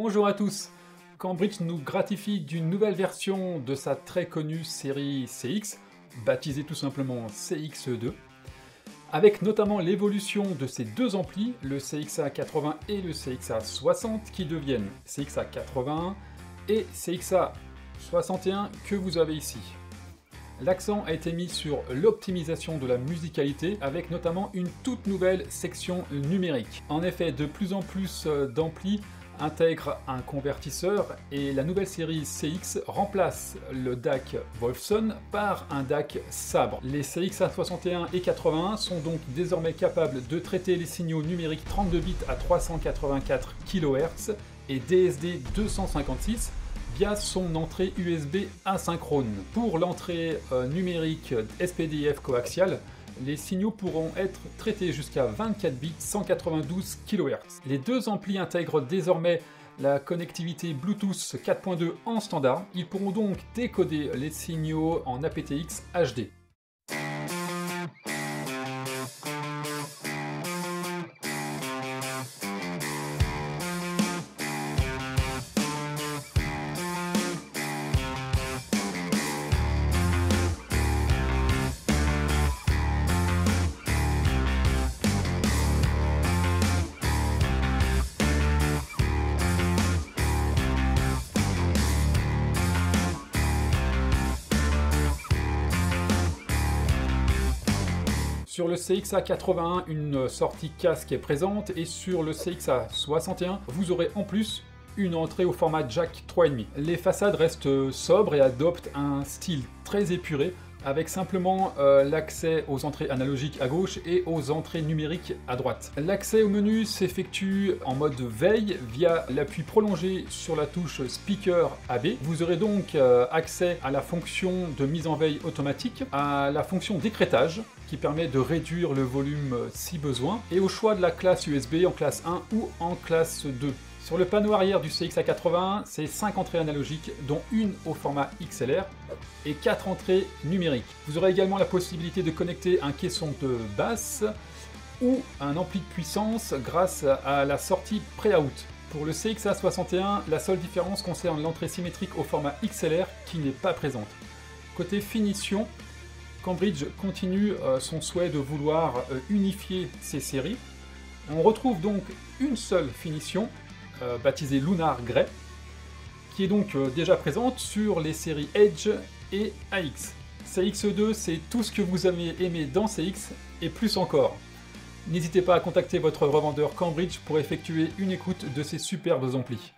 Bonjour à tous. Cambridge nous gratifie d'une nouvelle version de sa très connue série CX, baptisée tout simplement CX2, avec notamment l'évolution de ces deux amplis, le CXA80 et le CXA60, qui deviennent CXA81 et CXA61 que vous avez ici. L'accent a été mis sur l'optimisation de la musicalité, avec notamment une toute nouvelle section numérique. En effet, de plus en plus d'amplis intègrent un convertisseur et la nouvelle série CX remplace le DAC Wolfson par un DAC Sabre. Les CXA61 et 81 sont donc désormais capables de traiter les signaux numériques 32 bits à 384 kHz et DSD 256 via son entrée USB asynchrone. Pour l'entrée numérique SPDIF coaxiale, les signaux pourront être traités jusqu'à 24 bits 192 kHz. Les deux amplis intègrent désormais la connectivité Bluetooth 4.2 en standard. Ils pourront donc décoder les signaux en aptX HD. Sur le CXA81, une sortie casque est présente, et sur le CXA61, vous aurez en plus une entrée au format jack 3,5. Les façades restent sobres et adoptent un style très épuré, avec simplement l'accès aux entrées analogiques à gauche et aux entrées numériques à droite. L'accès au menu s'effectue en mode veille via l'appui prolongé sur la touche Speaker AB. Vous aurez donc accès à la fonction de mise en veille automatique, à la fonction d'écrêtage qui permet de réduire le volume si besoin, et au choix de la classe USB en classe 1 ou en classe 2. Sur le panneau arrière du CXA81, c'est 5 entrées analogiques, dont une au format XLR, et 4 entrées numériques. Vous aurez également la possibilité de connecter un caisson de basse ou un ampli de puissance grâce à la sortie Pre-out. Pour le CXA61, la seule différence concerne l'entrée symétrique au format XLR qui n'est pas présente. Côté finition, Cambridge continue son souhait de vouloir unifier ces séries. On retrouve donc une seule finition, baptisée Lunar Grey, qui est donc déjà présente sur les séries Edge et AX. CX2, c'est tout ce que vous avez aimé dans CX, et plus encore. N'hésitez pas à contacter votre revendeur Cambridge pour effectuer une écoute de ces superbes amplis.